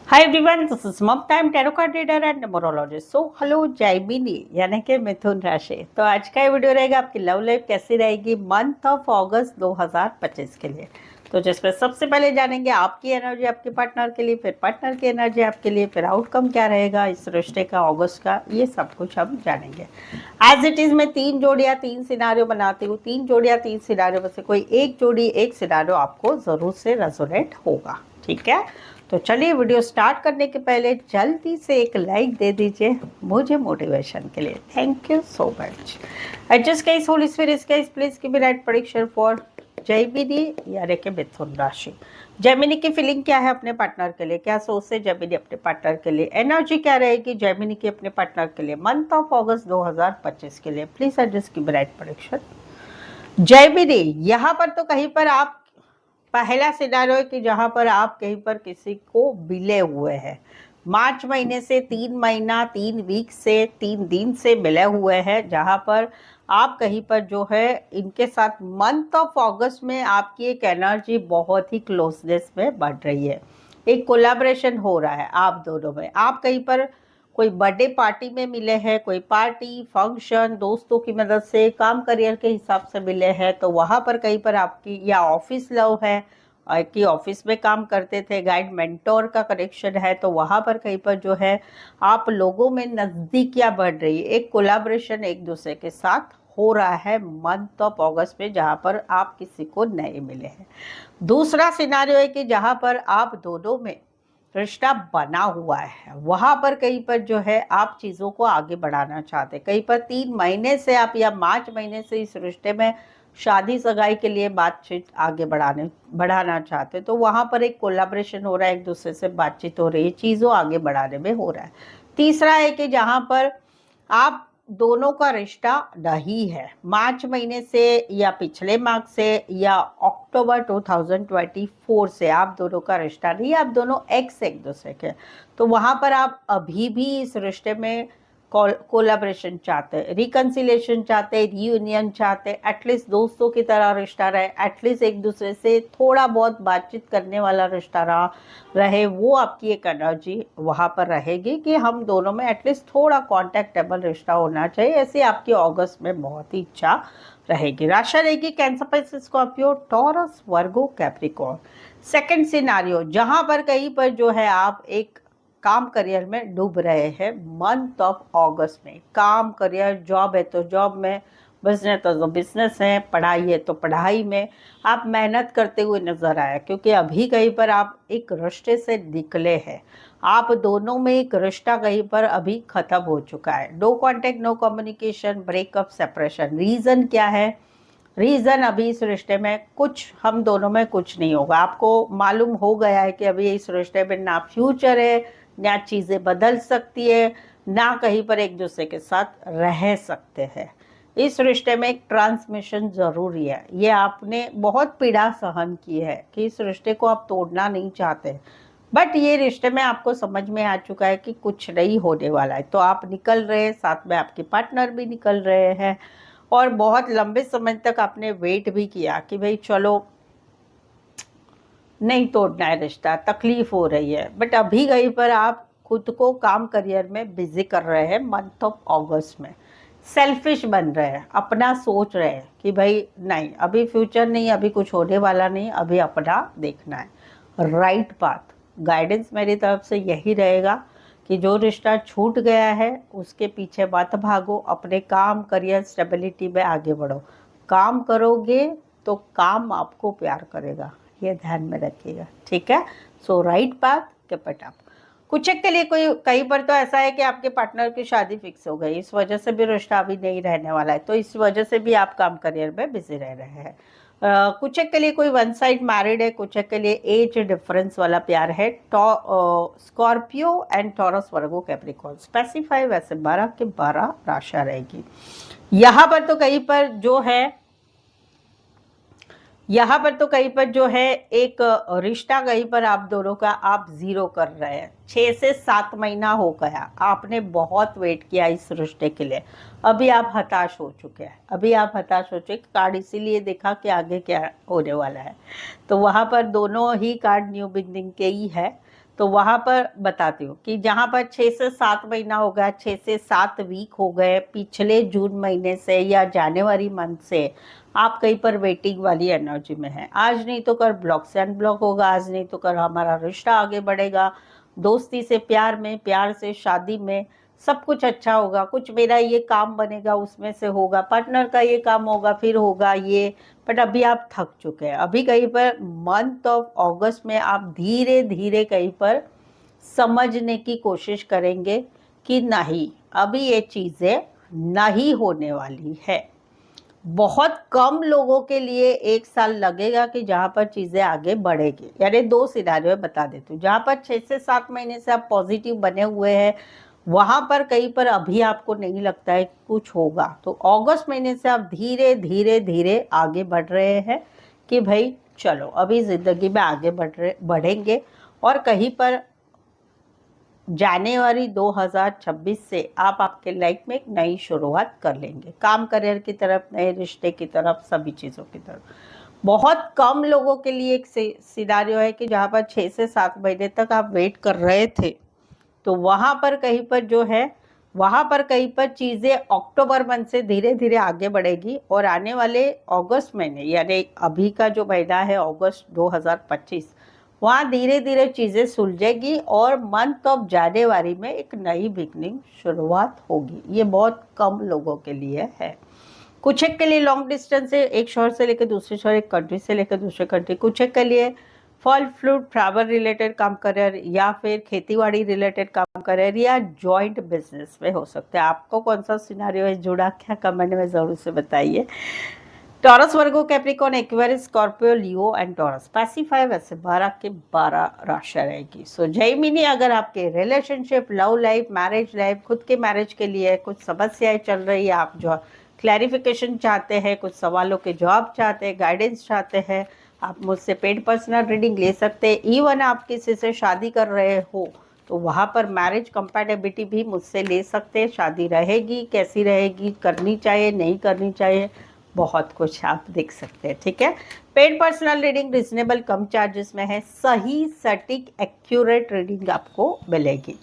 Hi everyone, this is मम time tarot card reader and numerologist. So hello Jaimini यानी कि मिथुन राशि। तो आज का ये वीडियो रहेगा आपकी लव लाइफ कैसी रहेगी मंथ ऑफ अगस्त 2025 के लिए। तो जिसमें सबसे पहले जानेंगे आपकी एनर्जी आपके पार्टनर के लिए, फिर पार्टनर की एनर्जी आपके लिए, फिर आउटकम क्या रहेगा इस रिश्ते का अगस्त का, ये सब कुछ हम जानेंगे। एज इट इज मैं 3 जोड़ियाँ 3 सिनारियो बनाती हूँ। 3 जोड़ियाँ 3 सिनारियो में से कोई एक जोड़ी एक सिनारियो आपको ज़रूर से रेजोनेट होगा, ठीक है। तो चलिए वीडियो स्टार्ट करने के पहले जल्दी से एक लाइक दे दीजिए मुझे मोटिवेशन के लिए। Thank you so much. Adjust guys, Holi spirit guys, please give me right prediction for Jaimini यानी कि मिथुन राशि। जैमिनी की फीलिंग क्या है अपने पार्टनर के लिए, क्या सोच है जैमिनी अपने पार्टनर के लिए, एनर्जी क्या रहेगी जैमिनी की अपने पार्टनर के लिए मंथ ऑफ अगस्त 2025 के लिए। Please adjust give me right prediction. Jaimini, यहाँ पर तो कहीं पर आप पहला सिनारियो है कि जहां पर आप कहीं पर किसी को मिले हुए हैं, मार्च महीने से 3 महीना 3 वीक से 3 दिन से मिले हुए हैं, जहां पर आप कहीं पर जो है इनके साथ मंथ ऑफ अगस्त में आपकी एक एनर्जी बहुत ही क्लोजनेस में बढ़ रही है। एक कोलैबोरेशन हो रहा है आप दोनों में। आप कहीं पर कोई बर्थडे पार्टी में मिले हैं, कोई पार्टी फंक्शन दोस्तों की मदद से काम करियर के हिसाब से मिले हैं, तो वहाँ पर कहीं पर आपकी या ऑफिस लव है कि ऑफिस में काम करते थे, गाइड मेंटोर का कनेक्शन है, तो वहाँ पर कहीं पर जो है आप लोगों में नज़दीकियाँ बढ़ रही है। एक कोलैबोरेशन एक दूसरे के साथ हो रहा है मंथ ऑफ अगस्त में, जहाँ पर आप किसी को नए मिले हैं। दूसरा सिनारियो है कि जहाँ पर आप दोनों में रिश्ता बना हुआ है, वहां पर कहीं पर जो है आप चीज़ों को आगे बढ़ाना चाहते हैं। कहीं पर 3 महीने से आप या मार्च महीने से इस रिश्ते में शादी सगाई के लिए बातचीत आगे बढ़ाना चाहते हैं, तो वहां पर एक कोलैबोरेशन हो रहा है, एक दूसरे से बातचीत हो रही है, चीज़ों आगे बढ़ाने में हो रहा है। तीसरा है कि जहां पर आप दोनों का रिश्ता नहीं है, मार्च महीने से या पिछले माह से या अक्टूबर 2024 से आप दोनों का रिश्ता नहीं, आप दोनों एक्स एक दूसरे के। तो वहाँ पर आप अभी भी इस रिश्ते में कोलैबोरेशन चाहते हैं, रिकन्सिलेशन चाहते हैं, रियूनियन चाहते हैं, एटलीस्ट दोस्तों की तरह रिश्ता रहे, एटलीस्ट एक दूसरे से थोड़ा बहुत बातचीत करने वाला रिश्ता रहे। वो आपकी एक एनर्जी वहाँ पर रहेगी कि हम दोनों में एटलीस्ट थोड़ा कॉन्टैक्टेबल रिश्ता होना चाहिए, ऐसी आपकी अगस्त में बहुत ही इच्छा रहेगी। राशि रहेगी cancer, Pisces, Scorpio, taurus, Virgo, Capricorn. Second scenario, जहाँ पर कहीं पर जो है आप एक काम करियर में डूब रहे हैं मंथ ऑफ अगस्त में। काम करियर, जॉब है तो जॉब में, बिजनेस तो बिजनेस है, पढ़ाई है तो पढ़ाई में आप मेहनत करते हुए नजर आए, क्योंकि अभी कहीं पर आप एक रिश्ते से निकले हैं। आप दोनों में एक रिश्ता कहीं पर अभी खत्म हो चुका है। No contact, no communication, breakup, separation. Reason क्या है? रीज़न अभी इस रिश्ते में कुछ हम दोनों में कुछ नहीं होगा। आपको मालूम हो गया है कि अभी इस रिश्ते में ना फ्यूचर है, ना चीज़ें बदल सकती है, ना कहीं पर एक दूसरे के साथ रह सकते हैं। इस रिश्ते में एक ट्रांसमिशन ज़रूरी है। ये आपने बहुत पीड़ा सहन की है कि इस रिश्ते को आप तोड़ना नहीं चाहते, बट ये रिश्ते में आपको समझ में आ चुका है कि कुछ नहीं होने वाला है, तो आप निकल रहे हैं, साथ में आपके पार्टनर भी निकल रहे हैं। और बहुत लंबे समय तक आपने वेट भी किया कि भाई चलो नहीं तोड़ना है रिश्ता, तकलीफ हो रही है, बट अभी कहीं पर आप खुद को काम करियर में बिजी कर रहे हैं मंथ ऑफ अगस्त में। सेल्फिश बन रहे हैं, अपना सोच रहे हैं कि भाई नहीं, अभी फ्यूचर नहीं, अभी कुछ होने वाला नहीं, अभी अपना देखना है। राइट पाथ गाइडेंस मेरी तरफ से यही रहेगा कि जो रिश्ता छूट गया है उसके पीछे मत भागो, अपने काम करियर स्टेबिलिटी में आगे बढ़ो। काम करोगे तो काम आपको प्यार करेगा, ये ध्यान में रखिएगा, ठीक है। So right path keep it up. कुछ एक के लिए कोई कई बार तो ऐसा है कि आपके पार्टनर की शादी फिक्स हो गई, इस वजह से भी रिश्ता अभी नहीं रहने वाला है, तो इस वजह से भी आप काम करियर में बिजी रह रहे हैं। कुछ एक के लिए कोई वन साइड मैरिड है, कुछ एक के लिए एज डिफरेंस वाला प्यार है। Scorpio and taurus, Virgo, Capricorn. Specify वैसे 12 के 12 राशि रहेगी। यहाँ पर तो कहीं पर जो है यहाँ पर तो कहीं पर जो है एक रिश्ता कहीं पर आप दोनों का आप जीरो कर रहे हैं। 6 से 7 महीना हो गया, आपने बहुत वेट किया इस रिश्ते के लिए, अभी आप हताश हो चुके हैं। अभी आप हताश हो चुके, कार्ड इसीलिए देखा कि आगे क्या होने वाला है, तो वहाँ पर दोनों ही कार्ड न्यू बिगनिंग के ही है। तो वहाँ पर बताती हूँ कि जहाँ पर 6 से 7 महीना हो गया, 6 से 7 वीक हो गए पिछले जून महीने से या जनवरी मंथ से, आप कहीं पर वेटिंग वाली एनर्जी में है। आज नहीं तो कल ब्लॉक से अनब्लॉक होगा, आज नहीं तो कल हमारा रिश्ता आगे बढ़ेगा, दोस्ती से प्यार में, प्यार से शादी में, सब कुछ अच्छा होगा। कुछ मेरा ये काम बनेगा उसमें से होगा, पार्टनर का ये काम होगा फिर होगा ये। बट अभी आप थक चुके हैं। अभी कहीं पर मंथ ऑफ अगस्त में आप धीरे धीरे कहीं पर समझने की कोशिश करेंगे कि नहीं, अभी ये चीज़ें नहीं होने वाली है। बहुत कम लोगों के लिए 1 साल लगेगा कि जहाँ पर चीज़ें आगे बढ़ेगी। यानी 2 सिनारियो बता देती हूँ। जहाँ पर 6 से 7 महीने से आप पॉजिटिव बने हुए हैं, वहाँ पर कहीं पर अभी आपको नहीं लगता है कुछ होगा, तो अगस्त महीने से आप धीरे धीरे धीरे आगे बढ़ रहे हैं कि भाई चलो अभी ज़िंदगी में आगे बढ़ेंगे। और कहीं पर जनवरी 2026 से आप आपके लाइफ में एक नई शुरुआत कर लेंगे, काम करियर की तरफ, नए रिश्ते की तरफ, सभी चीज़ों की तरफ। बहुत कम लोगों के लिए एक सिनारियो है कि जहाँ पर 6 से 7 महीने तक आप वेट कर रहे थे, तो वहाँ पर कहीं पर जो है, वहाँ पर कहीं पर चीज़ें अक्टूबर मंथ से धीरे धीरे आगे बढ़ेगी और आने वाले अगस्त महीने, यानी अभी का जो महीना है अगस्त 2025, वहाँ धीरे धीरे चीज़ें सुलझेगी और मंथ ऑफ जनवरी में एक नई बिगनिंग शुरुआत होगी। ये बहुत कम लोगों के लिए है। कुछ एक के लिए लॉन्ग डिस्टेंस से, एक शहर से लेकर दूसरे शहर, एक कंट्री से लेकर दूसरे कंट्री। कुछ एक के लिए फल फ्रूट फ्लावर रिलेटेड काम करियर, या फिर खेतीबाड़ी रिलेटेड काम करियर, या जॉइंट बिजनेस में हो सकते हैं। आपको कौन सा सिनारियो है जुड़ा, क्या कमेंट में ज़रूर से बताइए। Taurus, Virgo, Capricorn, Aquarius, Scorpio, Leo and taurus specify वैसे 12 के 12 राशियां रहेगी। सो जय मिनी, अगर आपके relationship, love life, marriage life, खुद के मैरिज के लिए कुछ समस्याएं चल रही है, आप जो क्लैरिफिकेशन चाहते हैं, कुछ सवालों के जवाब चाहते हैं, गाइडेंस चाहते हैं, आप मुझसे पेड पर्सनल रीडिंग ले सकते हैं। इवन आप किसी से शादी कर रहे हो तो वहाँ पर मैरिज कंपैटिबिलिटी भी मुझसे ले सकते हैं। शादी रहेगी, कैसी रहेगी, करनी चाहिए, नहीं करनी चाहिए, बहुत कुछ आप देख सकते हैं। ठीक है, पेड पर्सनल रीडिंग रिजनेबल कम चार्जेस में है, सही सटीक एक्यूरेट रीडिंग आपको मिलेगी।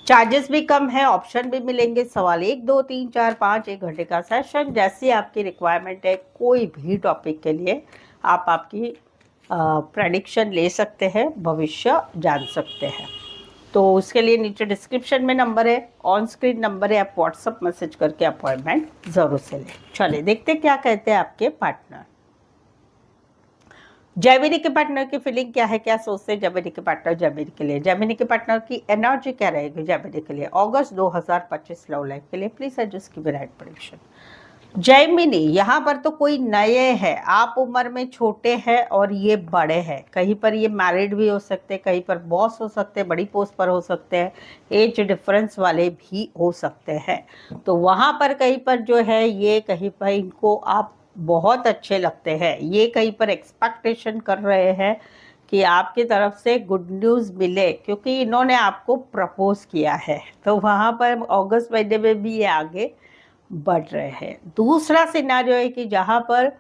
चार्जेस भी कम है, ऑप्शन भी मिलेंगे, सवाल 1, 2, 3, 4, 5, 1 घंटे का सेशन, जैसी आपकी रिक्वायरमेंट है। कोई भी टॉपिक के लिए आप आपकी प्रेडिक्शन ले सकते हैं, भविष्य जान सकते हैं। तो उसके लिए नीचे डिस्क्रिप्शन में नंबर है, ऑन स्क्रीन नंबर है, आप व्हाट्सअप मैसेज करके अपॉइंटमेंट ज़रूर से लें। चलिए देखते क्या कहते हैं आपके पार्टनर। जेमिनी के पार्टनर की फीलिंग क्या है, क्या सोचते हैं जेमिनी के पार्टनर जेमिनी के लिए। जेमिनी के पार्टनर की एनर्जी क्या रहेगी जेमिनी के लिए अगस्त 2025 लव लाइफ के लिए। प्लीज एडजस्ट की राइट प्रेडिक्शन। जेमिनी, यहाँ पर तो कोई नए हैं, आप उम्र में छोटे हैं और ये बड़े हैं। कहीं पर ये मैरिड भी हो सकते हैं, कहीं पर बॉस हो सकते हैं, बड़ी पोस्ट पर हो सकते हैं, एज डिफरेंस वाले भी हो सकते हैं। तो वहाँ पर कहीं पर जो है, ये कहीं पर इनको आप बहुत अच्छे लगते हैं। ये कहीं पर एक्सपेक्टेशन कर रहे हैं कि आपकी तरफ से गुड न्यूज़ मिले, क्योंकि इन्होंने आपको प्रपोज किया है। तो वहाँ पर अगस्त महीने में भी ये आगे बढ़ रहे हैं। दूसरा सिनारियो है कि जहाँ पर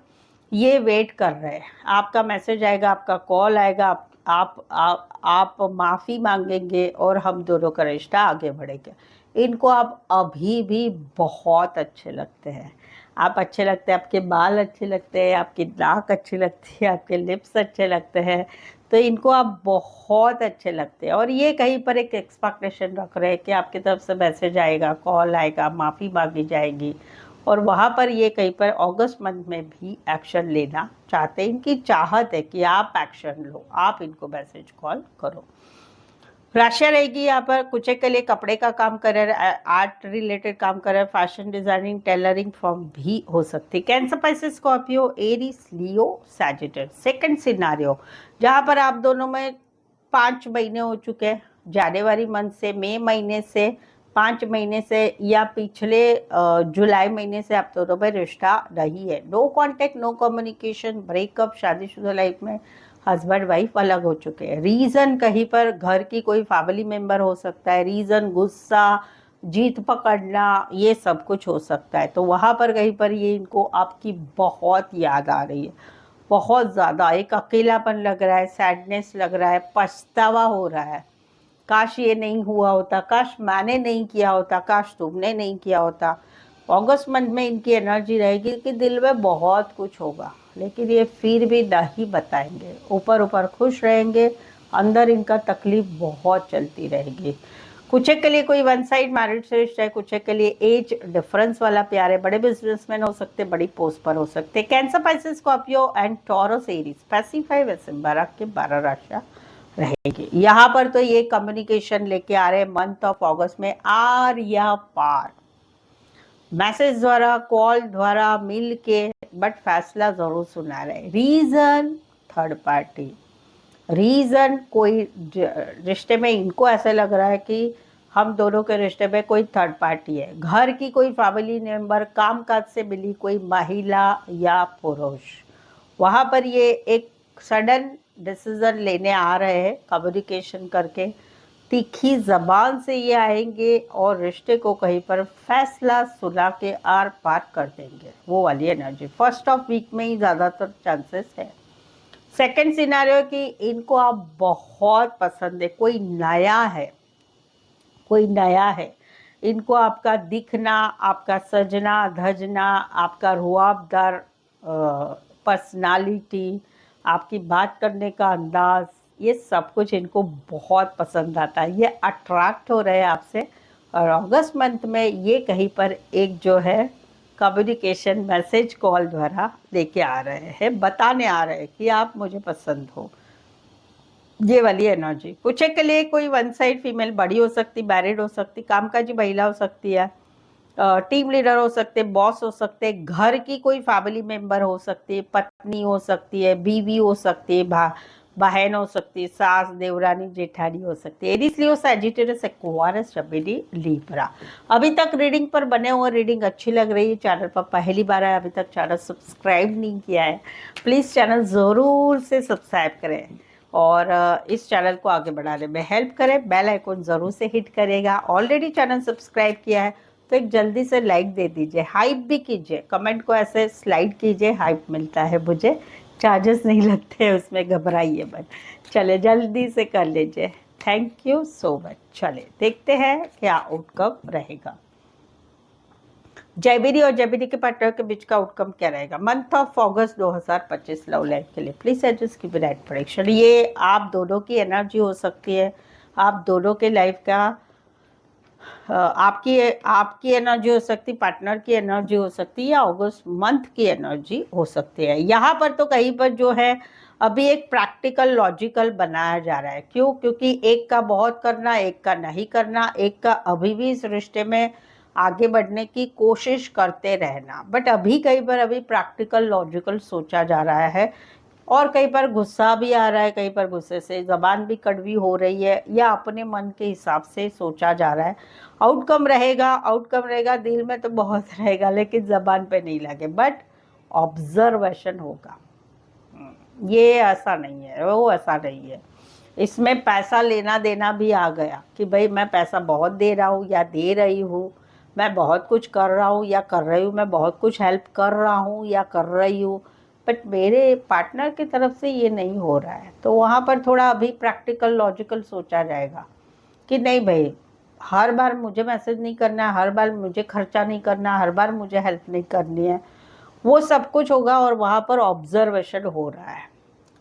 ये वेट कर रहे हैं, आपका मैसेज आएगा, आपका कॉल आएगा, आप माफ़ी मांगेंगे और हम दोनों का रिश्ता आगे बढ़ेगा। इनको आप अभी भी बहुत अच्छे लगते हैं। आप अच्छे लगते हैं, आपके बाल अच्छे लगते हैं, आपकी नाक अच्छी लगती है, आपके लिप्स अच्छे लगते हैं, तो इनको आप बहुत अच्छे लगते हैं। और ये कहीं पर एक एक्सपेक्टेशन रख रहे हैं कि आपकी तरफ से मैसेज आएगा, कॉल आएगा, माफ़ी मांगी जाएगी, और वहाँ पर ये कहीं पर अगस्त मंथ में भी एक्शन लेना चाहते हैं। इनकी चाहत है कि आप एक्शन लो, आप इनको मैसेज कॉल करो। राशिया रहेगी यहाँ पर कुछ के लिए कपड़े का काम कर रहे हैं, आर्ट रिलेटेड काम कर रहे हैं, फैशन डिजाइनिंग, टेलरिंग फॉर्म भी हो सकती है। कैंसर, पाइसेस, स्कॉर्पियो, एरीज, लियो, सैजिटेरियस। सेकंड सिनारियो जहाँ पर आप दोनों में 5 महीने हो चुके हैं, जनवरी मंथ से, मई महीने से, 5 महीने से, या पिछले जुलाई महीने से आप दोनों में रिश्ता नहीं है। No contact, no communication, breakup, शादीशुदा लाइफ में हस्बैंड वाइफ अलग हो चुके हैं। रीज़न कहीं पर घर की कोई फैमिली मेंबर हो सकता है, रीज़न गुस्सा, जीत पकड़ना, ये सब कुछ हो सकता है। तो वहाँ पर कहीं पर ये इनको आपकी बहुत याद आ रही है, बहुत ज़्यादा। एक अकेलापन लग रहा है, सैडनेस लग रहा है, पछतावा हो रहा है। काश ये नहीं हुआ होता, काश मैंने नहीं किया होता, काश तुमने नहीं किया होता। अगस्त मंथ में इनकी एनर्जी रहेगी कि दिल में बहुत कुछ होगा, लेकिन ये फिर भी नहीं बताएंगे। ऊपर ऊपर खुश रहेंगे, अंदर इनका तकलीफ बहुत चलती रहेगी। कुछ एक के लिए कोई वन साइड मैरिज से रिश्ता है, कुछ एक के लिए एज डिफरेंस वाला प्यार है। बड़े बिजनेसमैन हो सकते, बड़ी पोस्ट पर हो सकते। Cancer, Pisces, Scorpio and taurus, Aries specify वैसे 12 के 12 राशियां रहेगी। यहाँ पर तो ये कम्युनिकेशन लेके आ रहे हैं मंथ ऑफ अगस्त में, आर या पार, मैसेज द्वारा, कॉल द्वारा, मिल के, बट फैसला जरूर सुना रहे। रीजन थर्ड पार्टी, रीजन कोई रिश्ते में इनको ऐसा लग रहा है कि हम दोनों के रिश्ते में कोई थर्ड पार्टी है। घर की कोई फैमिली मेंबर, कामकाज से मिली कोई महिला या पुरुष, वहाँ पर ये एक सडन डिसीजन लेने आ रहे हैं कम्युनिकेशन करके। तीखी जबान से ये आएंगे और रिश्ते को कहीं पर फैसला सुना के आर पार कर देंगे, वो वाली एनर्जी फर्स्ट ऑफ वीक में ही ज़्यादातर चांसेस है। सेकंड सिनारियो कि इनको आप बहुत पसंद है, कोई नया है, कोई नया है। इनको आपका दिखना, आपका सजना धजना, आपका रुआबदार पर्सनालिटी, आपकी बात करने का अंदाज, ये सब कुछ इनको बहुत पसंद आता है। ये अट्रैक्ट हो रहे हैं आपसे। और अगस्त मंथ में ये कहीं पर एक जो है कम्युनिकेशन मैसेज कॉल द्वारा लेके आ रहे हैं, बताने आ रहे हैं कि आप मुझे पसंद हो, ये वाली एनर्जी। कुछ एक के लिए कोई वन साइड फीमेल, बड़ी हो सकती, मैरिड हो सकती, कामकाजी महिला हो सकती है, टीम लीडर हो सकते, बॉस हो सकते, घर की कोई फैमिली मेंबर हो सकती है, पत्नी हो सकती है, बीवी हो सकती है, बहन हो सकती है, सास, देवरानी, जेठानी हो सकती है। एरीज, लियो, सैजिटेरियस, एक्वारियस, जमिनी, लीब्रा। अभी तक रीडिंग पर बने हुए, रीडिंग अच्छी लग रही है, चैनल पर पहली बार है, अभी तक चैनल सब्सक्राइब नहीं किया है, प्लीज़ चैनल ज़रूर से सब्सक्राइब करें और इस चैनल को आगे बढ़ाने में हेल्प करें। बेल आइकन ज़रूर से हिट करेगा। ऑलरेडी चैनल सब्सक्राइब किया है तो एक जल्दी से लाइक दे दीजिए, हाइप भी कीजिए, कमेंट को ऐसे स्लाइड कीजिए, हाइप मिलता है मुझे, चार्जेस नहीं लगते हैं उसमें, घबराइए मत। चले जल्दी से कर लीजिए, थैंक यू सो मच। चले देखते हैं क्या आउटकम रहेगा। जयबिनी और जयबिनी के पार्टनर के बीच का आउटकम क्या रहेगा month of August 2025 love life के लिए। प्लीज एडजस्ट की राइट प्रेडिक्शन। ये आप दोनों की एनर्जी हो सकती है, आप दोनों के लाइफ का आपकी एनर्जी हो सकती, पार्टनर की एनर्जी हो सकती है, या अगस्त मंथ की एनर्जी हो सकती है। यहाँ पर तो कहीं पर जो है अभी एक प्रैक्टिकल लॉजिकल बनाया जा रहा है। क्यों? क्योंकि एक का बहुत करना, एक का नहीं करना, एक का अभी भी इस रिश्ते में आगे बढ़ने की कोशिश करते रहना, बट अभी कहीं पर अभी प्रैक्टिकल लॉजिकल सोचा जा रहा है। और कहीं पर गुस्सा भी आ रहा है, कहीं पर गुस्से से ज़बान भी कड़वी हो रही है, या अपने मन के हिसाब से सोचा जा रहा है। आउटकम रहेगा, आउटकम रहेगा, दिल में तो बहुत रहेगा लेकिन ज़बान पे नहीं लगे, बट ऑब्जर्वेशन होगा। ये ऐसा नहीं है, वो ऐसा नहीं है। इसमें पैसा लेना देना भी आ गया कि भाई मैं पैसा बहुत दे रहा हूँ या दे रही हूँ, मैं बहुत कुछ कर रहा हूँ या कर रही हूँ, मैं बहुत कुछ हेल्प कर रहा हूँ या कर रही हूँ, बट मेरे पार्टनर की तरफ से ये नहीं हो रहा है। तो वहाँ पर थोड़ा अभी प्रैक्टिकल लॉजिकल सोचा जाएगा कि नहीं भाई, हर बार मुझे मैसेज नहीं करना है, हर बार मुझे खर्चा नहीं करना, हर बार मुझे हेल्प नहीं करनी है, वो सब कुछ होगा। और वहाँ पर ऑब्जर्वेशन हो रहा है,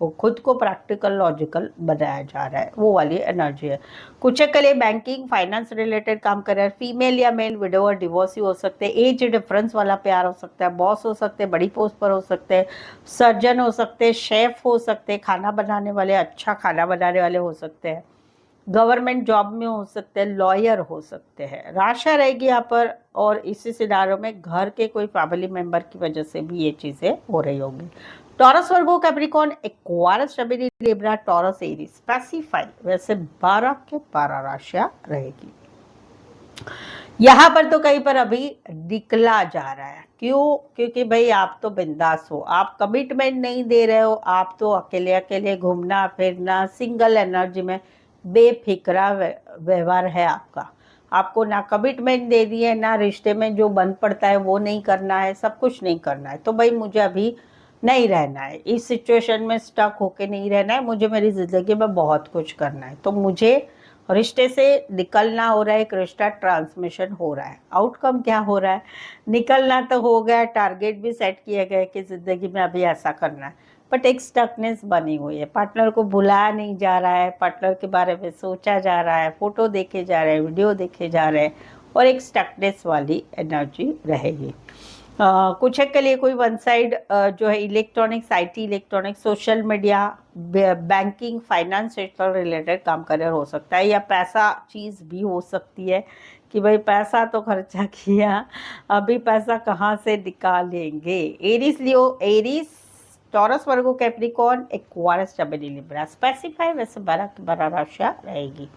वो खुद को प्रैक्टिकल लॉजिकल बनाया जा रहा है, वो वाली एनर्जी है। कुछ के लिए बैंकिंग फाइनेंस रिलेटेड काम कर रहा है, फीमेल या मेल, विडोवर, डिवोर्सी हो सकते हैं, एज डिफरेंस वाला प्यार हो सकता है, बॉस हो सकते हैं, बड़ी पोस्ट पर हो सकते हैं, सर्जन हो सकते हैं, शेफ हो सकते हैं, खाना बनाने वाले, अच्छा खाना बनाने वाले हो सकते हैं, गवर्नमेंट जॉब में हो सकते हैं, लॉयर हो सकते हैं। राशा रहेगी यहाँ पर, और इसी सिनारियों में घर के कोई फैमिली मेंबर की वजह से भी ये चीज़ें हो रही होंगी। टॉरस, वर्गो, कैप्रिकॉर्न, एक्वारियस, जमिनी, लिब्रा, टॉरस, एरीज स्पेसिफाई वैसे 12 के 12 राशियां रहेगी। यहाँ पर तो कहीं पर अभी निकला जा रहा है। क्यों? क्योंकि भाई आप तो बिंदास हो, आप कमिटमेंट नहीं दे रहे हो, आप तो अकेले अकेले घूमना फिरना, सिंगल एनर्जी में बेफिक्रा व्यवहार है आपका। आपको ना कमिटमेंट दे दी है, ना रिश्ते में जो बन पड़ता है वो नहीं करना है, सब कुछ नहीं करना है। तो भाई मुझे अभी नहीं रहना है, इस सिचुएशन में स्टक होके नहीं रहना है, मुझे मेरी ज़िंदगी में बहुत कुछ करना है। तो मुझे रिश्ते से निकलना हो रहा है, एक रिश्ता ट्रांसमिशन हो रहा है। आउटकम क्या हो रहा है? निकलना तो हो गया, टारगेट भी सेट किया गया कि ज़िंदगी में अभी ऐसा करना है, बट एक स्टकनेस बनी हुई है। पार्टनर को भुलाया नहीं जा रहा है, पार्टनर के बारे में सोचा जा रहा है, फोटो देखे जा रहे हैं, वीडियो देखे जा रहे हैं, और एक स्टकनेस वाली एनर्जी रहेगी। कुछ एक के लिए कोई वन साइड जो है electronics, IT, electronics, social media, banking, finance sector related काम करियर हो सकता है, या पैसा चीज़ भी हो सकती है कि भाई पैसा तो खर्चा किया, अभी पैसा कहाँ से निकालेंगे। Aries Leo, Aries, Taurus, Virgo, Capricorn, Aquarius, Gemini, Libra. Specify वैसे 12 की 12 राशियाँ रहेगी।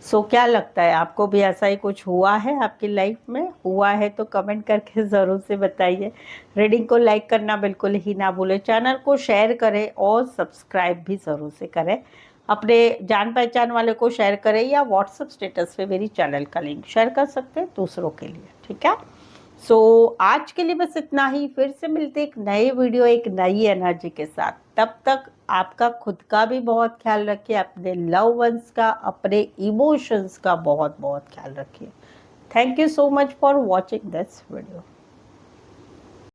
सो क्या लगता है आपको भी ऐसा ही कुछ हुआ है आपकी लाइफ में? हुआ है तो कमेंट करके ज़रूर से बताइए। रीडिंग को लाइक करना बिल्कुल ही ना भूलें, चैनल को शेयर करें और सब्सक्राइब भी ज़रूर से करें। अपने जान पहचान वाले को शेयर करें, या व्हाट्सएप स्टेटस पे मेरी चैनल का लिंक शेयर कर सकते हैं दूसरों के लिए, ठीक है। सो आज के लिए बस इतना ही। फिर से मिलते एक नए वीडियो, एक नई एनर्जी के साथ। तब तक आपका खुद का भी बहुत ख्याल रखिए, अपने लव वंस का, अपने इमोशंस का बहुत बहुत ख्याल रखिए। Thank you so much for watching this video.